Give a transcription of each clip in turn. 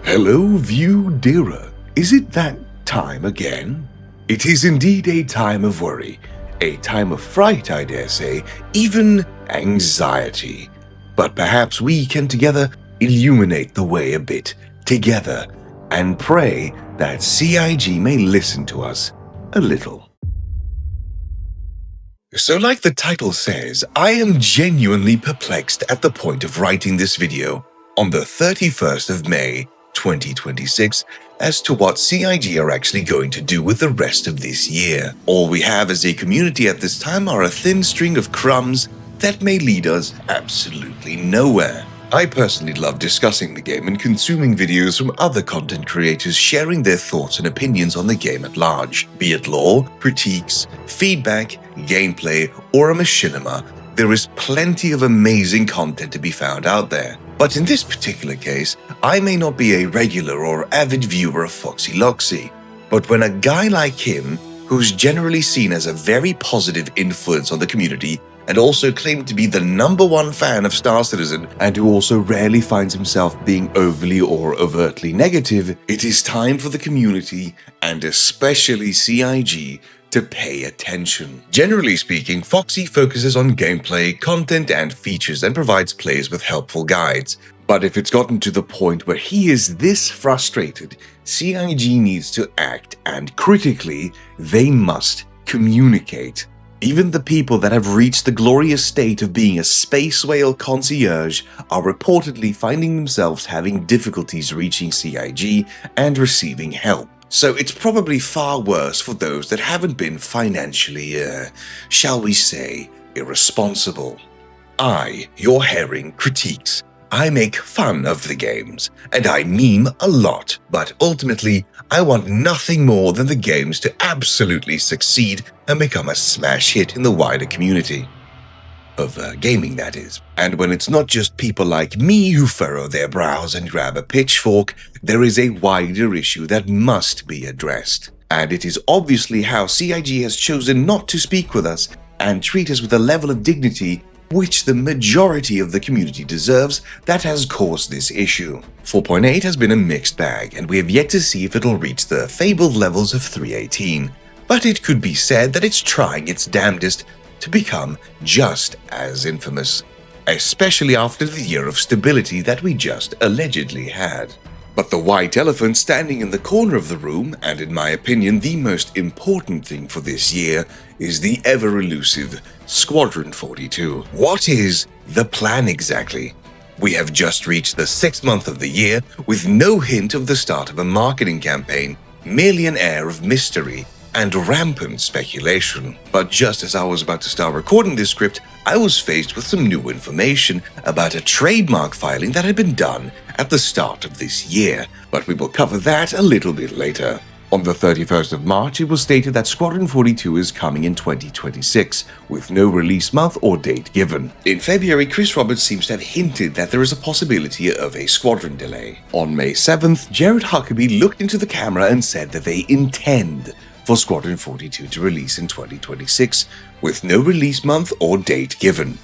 Hello, view dearer. Is it that time again? It is indeed a time of worry, a time of fright, I dare say, even anxiety. But perhaps we can together illuminate the way a bit, together, and pray that CIG may listen to us a little. So like the title says, I am genuinely perplexed at the point of writing this video on the 31st of May, 2026, as to what CIG are actually going to do with the rest of this year. All we have as a community at this time are a thin string of crumbs that may lead us absolutely nowhere. I personally love discussing the game and consuming videos from other content creators sharing their thoughts and opinions on the game at large. Be it lore, critiques, feedback, gameplay, or a machinima, there is plenty of amazing content to be found out there. But in this particular case, I may not be a regular or avid viewer of Foxy Loxy, but when a guy like him, who's generally seen as a very positive influence on the community, and also claimed to be the #1 fan of Star Citizen, and who also rarely finds himself being overly or overtly negative, it is time for the community, and especially CIG, to pay attention. Generally speaking, Foxy focuses on gameplay, content, and features and provides players with helpful guides. But if it's gotten to the point where he is this frustrated, CIG needs to act, and critically, they must communicate. Even the people that have reached the glorious state of being a space whale concierge are reportedly finding themselves having difficulties reaching CIG and receiving help. So it's probably far worse for those that haven't been financially, shall we say, irresponsible. I, your herring, critiques. I make fun of the games, and I meme a lot, but ultimately, I want nothing more than the games to absolutely succeed and become a smash hit in the wider community. Of gaming, that is. And when it's not just people like me who furrow their brows and grab a pitchfork, there is a wider issue that must be addressed. And it is obviously how CIG has chosen not to speak with us and treat us with a level of dignity which the majority of the community deserves, that has caused this issue. 4.8 has been a mixed bag, and we have yet to see if it'll reach the fabled levels of 3.18. But it could be said that it's trying its damnedest to become just as infamous, especially after the year of stability that we just allegedly had. But the white elephant standing in the corner of the room, and in my opinion the most important thing for this year, is the ever-elusive Squadron 42. What is the plan exactly? We have just reached the 6th month of the year with no hint of the start of a marketing campaign, merely an air of mystery and rampant speculation. But just as I was about to start recording this script, I was faced with some new information about a trademark filing that had been done at the start of this year, but we will cover that a little bit later. On the 31st of March, it was stated that Squadron 42 is coming in 2026, with no release month or date given. In February, Chris Roberts seems to have hinted that there is a possibility of a Squadron delay. On May 7th, Jared Huckabee looked into the camera and said that they intend for Squadron 42 to release in 2026, with no release month or date given.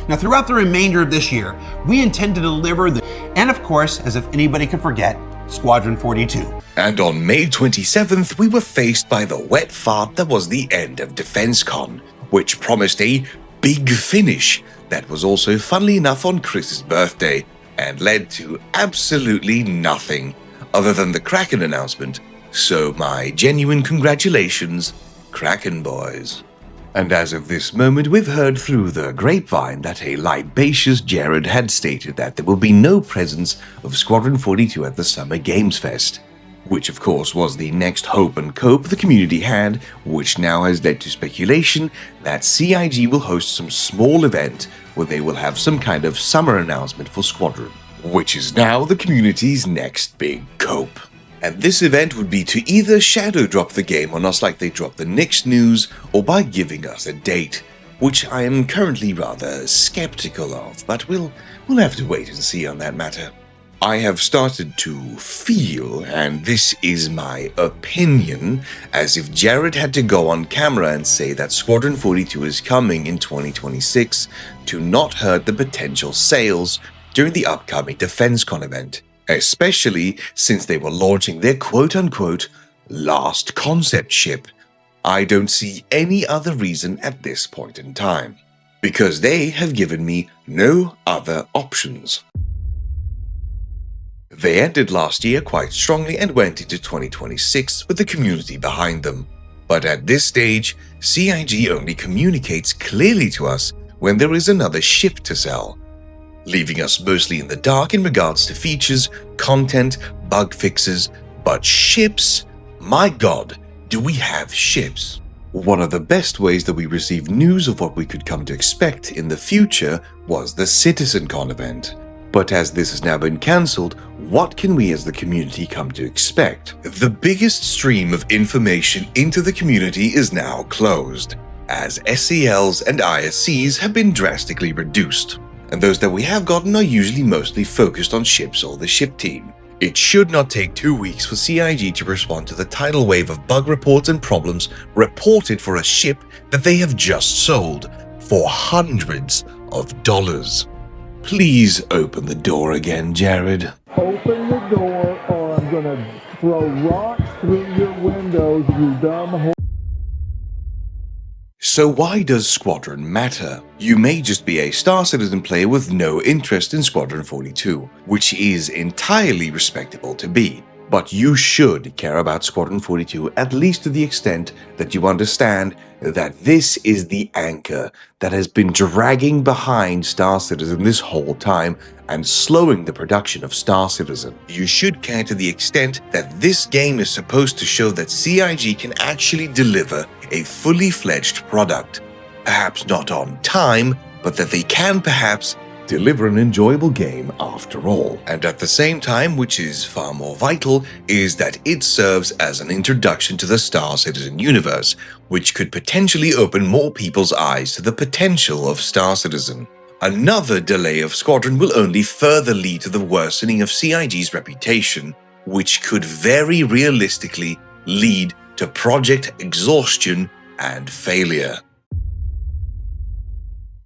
Now, throughout the remainder of this year, we intend to deliver and of course, as if anybody could forget, Squadron 42. And on May 27th, we were faced by the wet fart that was the end of DefenseCon, which promised a big finish that was also, funnily enough, on Chris's birthday, and led to absolutely nothing other than the Kraken announcement. So my genuine congratulations, Kraken boys. And as of this moment, we've heard through the grapevine that a libacious Jared had stated that there will be no presence of Squadron 42 at the Summer Games Fest, which of course was the next hope and cope the community had, which now has led to speculation that CIG will host some small event where they will have some kind of summer announcement for Squadron, which is now the community's next big cope. And this event would be to either shadow drop the game on us like they dropped the Knicks news, or by giving us a date, which I am currently rather skeptical of, but we'll have to wait and see on that matter. I have started to feel, and this is my opinion, as if Jared had to go on camera and say that Squadron 42 is coming in 2026 to not hurt the potential sales during the upcoming DefenseCon event, especially since they were launching their quote-unquote last concept ship. I don't see any other reason at this point in time, because they have given me no other options. They ended last year quite strongly and went into 2026 with the community behind them. But at this stage, CIG only communicates clearly to us when there is another ship to sell, leaving us mostly in the dark in regards to features, content, bug fixes. But ships? My God, do we have ships? One of the best ways that we received news of what we could come to expect in the future was the CitizenCon event. But as this has now been cancelled, what can we as the community come to expect? The biggest stream of information into the community is now closed, as SELs and ISCs have been drastically reduced, and those that we have gotten are usually mostly focused on ships or the ship team. It should not take 2 weeks for CIG to respond to the tidal wave of bug reports and problems reported for a ship that they have just sold for hundreds of dollars. Please open the door again, Jared. Open the door or I'm gonna throw rocks through your windows, you dumb whore. So why does Squadron matter? You may just be a Star Citizen player with no interest in Squadron 42, which is entirely respectable to be. But you should care about Squadron 42 at least to the extent that you understand that this is the anchor that has been dragging behind Star Citizen this whole time and slowing the production of Star Citizen. You should care to the extent that this game is supposed to show that CIG can actually deliver a fully fledged product. Perhaps not on time, but that they can perhaps deliver an enjoyable game after all. And at the same time, which is far more vital, is that it serves as an introduction to the Star Citizen universe, which could potentially open more people's eyes to the potential of Star Citizen. Another delay of Squadron will only further lead to the worsening of CIG's reputation, which could very realistically lead to project exhaustion and failure.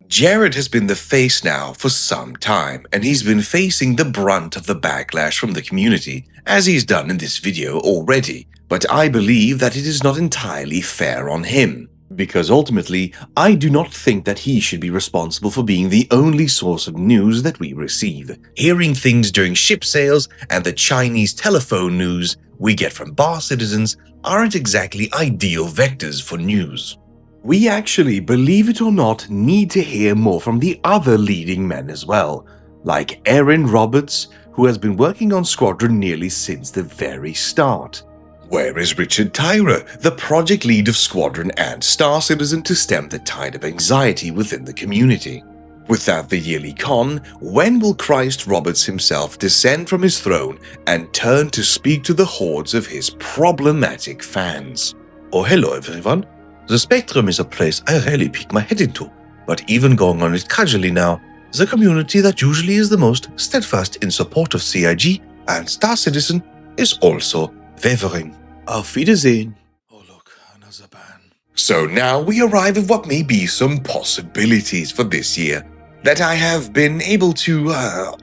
Jared has been the face now for some time, and he's been facing the brunt of the backlash from the community, as he's done in this video already. But I believe that it is not entirely fair on him, because ultimately, I do not think that he should be responsible for being the only source of news that we receive. Hearing things during ship sales and the Chinese telephone news we get from bar citizens aren't exactly ideal vectors for news. We actually, believe it or not, need to hear more from the other leading men as well, like Erin Roberts, who has been working on Squadron nearly since the very start. Where is Richard Tyra, the project lead of Squadron and Star Citizen, to stem the tide of anxiety within the community? Without the yearly con, when will Christ Roberts himself descend from his throne and turn to speak to the hordes of his problematic fans? Oh, hello everyone. The Spectrum is a place I rarely peek my head into, but even going on it casually now, the community that usually is the most steadfast in support of CIG and Star Citizen is also wavering. Auf Wiedersehen. Oh look, another ban. So now we arrive at what may be some possibilities for this year that I have been able to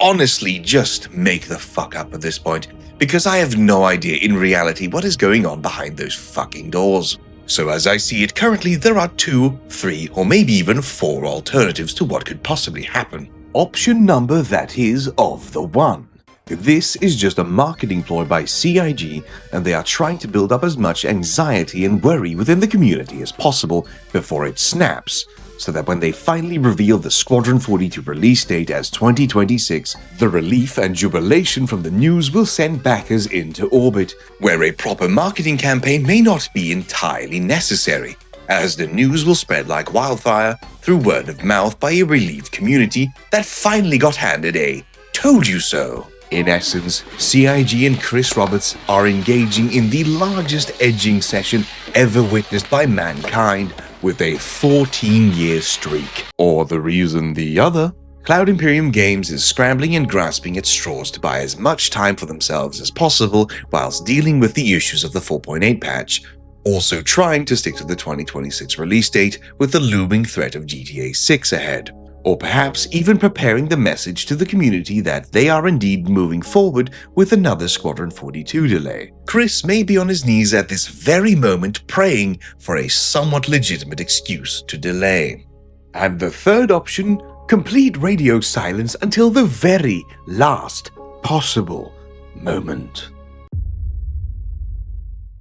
honestly just make the fuck up at this point, because I have no idea in reality what is going on behind those fucking doors. So as I see it currently, there are 2, 3, or maybe even 4 alternatives to what could possibly happen. Option number that is of the one. This is just a marketing ploy by CIG, and they are trying to build up as much anxiety and worry within the community as possible before it snaps, so that when they finally reveal the Squadron 42 release date as 2026, the relief and jubilation from the news will send backers into orbit, where a proper marketing campaign may not be entirely necessary, as the news will spread like wildfire through word of mouth by a relieved community that finally got handed a "told you so." In essence, CIG and Chris Roberts are engaging in the largest edging session ever witnessed by mankind, with a 14-year streak. Or the reason the other. Cloud Imperium Games is scrambling and grasping at straws to buy as much time for themselves as possible whilst dealing with the issues of the 4.8 patch, also trying to stick to the 2026 release date with the looming threat of GTA 6 ahead. or perhaps even preparing the message to the community that they are indeed moving forward with another Squadron 42 delay. Chris may be on his knees at this very moment praying for a somewhat legitimate excuse to delay. And the third option, complete radio silence until the very last possible moment.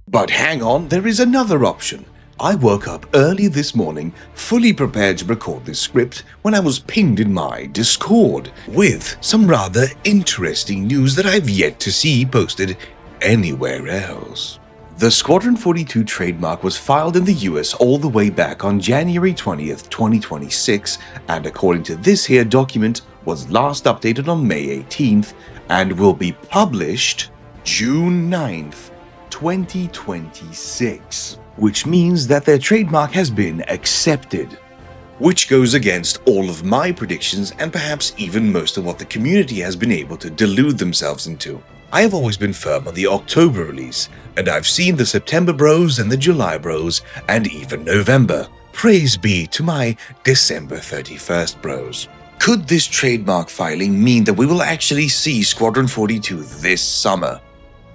But hang on, there is another option. I woke up early this morning, fully prepared to record this script, when I was pinged in my Discord with some rather interesting news that I've yet to see posted anywhere else. The Squadron 42 trademark was filed in the US all the way back on January 20th, 2026, and according to this here document, was last updated on May 18th and will be published June 9th, 2026. Which means that their trademark has been accepted. Which goes against all of my predictions and perhaps even most of what the community has been able to delude themselves into. I have always been firm on the October release, and I've seen the September bros and the July bros, and even November. Praise be to my December 31st bros. Could this trademark filing mean that we will actually see Squadron 42 this summer?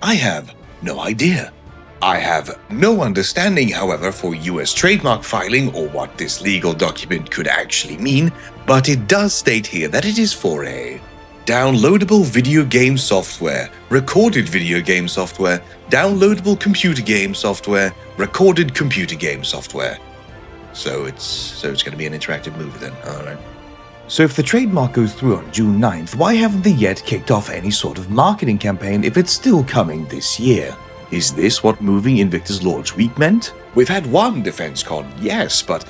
I have no idea. I have no understanding, however, for US trademark filing or what this legal document could actually mean, but it does state here that it is for a downloadable video game software, recorded video game software, downloadable computer game software, recorded computer game software. So it's going to be an interactive movie then, alright. So if the trademark goes through on June 9th, why haven't they yet kicked off any sort of marketing campaign if it's still coming this year? Is this what moving Invictus launch week meant? We've had one Defense Con, yes, but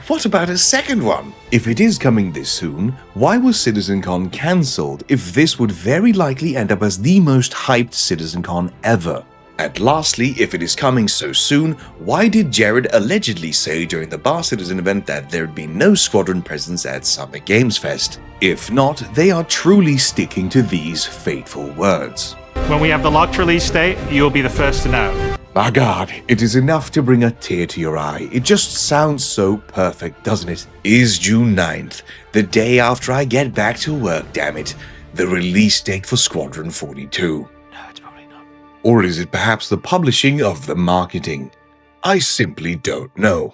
what about a second one? If it is coming this soon, why was CitizenCon cancelled if this would very likely end up as the most hyped CitizenCon ever? And lastly, if it is coming so soon, why did Jared allegedly say during the Bar Citizen event that there'd be no Squadron presence at Summer Games Fest? If not, they are truly sticking to these fateful words. When we have the locked release date, you'll be the first to know. My God, it is enough to bring a tear to your eye. It just sounds so perfect, doesn't it? Is June 9th, the day after I get back to work, damn it, the release date for Squadron 42? No, it's probably not. Or is it perhaps the publishing of the marketing? I simply don't know.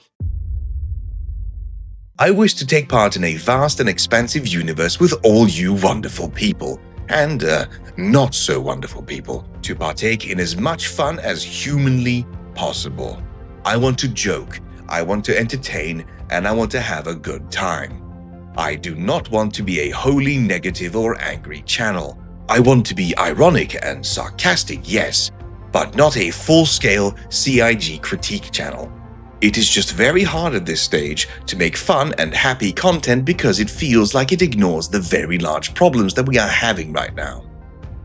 I wish to take part in a vast and expansive universe with all you wonderful people. And not so wonderful people, to partake in as much fun as humanly possible. I want to joke, I want to entertain, and I want to have a good time. I do not want to be a wholly negative or angry channel. I want to be ironic and sarcastic, yes, but not a full-scale CIG critique channel. It is just very hard at this stage to make fun and happy content because it feels like it ignores the very large problems that we are having right now.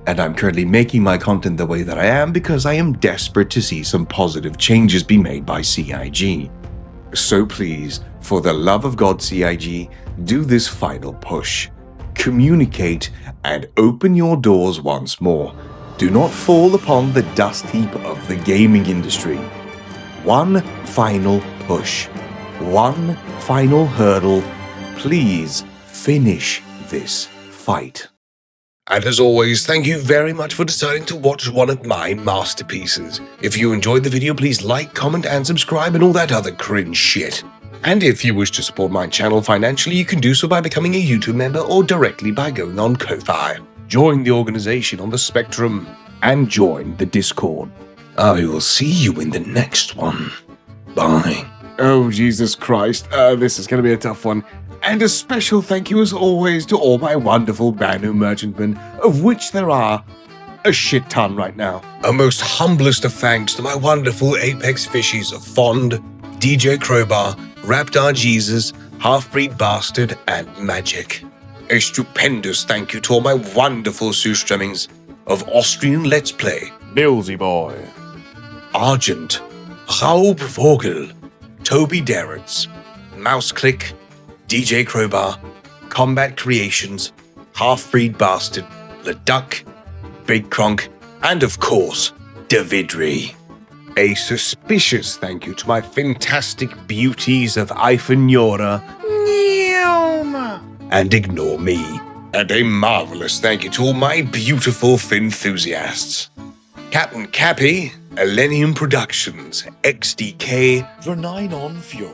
And I'm currently making my content the way that I am because I am desperate to see some positive changes be made by CIG. So please, for the love of God, CIG, do this final push. Communicate and open your doors once more. Do not fall upon the dust heap of the gaming industry. One final push. One final hurdle. Please finish this fight. And as always, thank you very much for deciding to watch one of my masterpieces. If you enjoyed the video, please like, comment, and subscribe and all that other cringe shit. And if you wish to support my channel financially, you can do so by becoming a YouTube member or directly by going on Ko-Fi. Join the organization on the Spectrum and join the Discord. I will see you in the next one. Bye. Oh, Jesus Christ. This is going to be a tough one. And a special thank you as always to all my wonderful brand new merchantmen, of which there are a shit ton right now. A most humblest of thanks to my wonderful Apex fishies of Fond, DJ Crowbar, Raptor Jesus, Half-Breed Bastard, and Magic. A stupendous thank you to all my wonderful Sustremmings of Austrian Let's Play, Billsy Boy, Argent, Raub Vogel, Toby Derrets, Mouseclick, DJ Crowbar, Combat Creations, Half-Breed Bastard, Leduc, Big Kronk, and of course, Davidri. A suspicious thank you to my fantastic beauties of Ifanora, and ignore me. And a marvelous thank you to all my beautiful Finenthusiasts. Captain Cappy, Elenium Productions, XDK, Verninon Fury,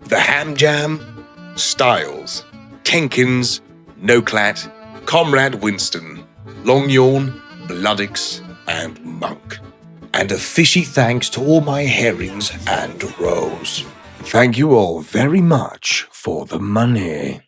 The Ham Jam, Styles, Tenkins, Noclat, Comrade Winston, Long Yawn, Bloodix, and Monk. And a fishy thanks to all my herrings and roes. Thank you all very much for the money.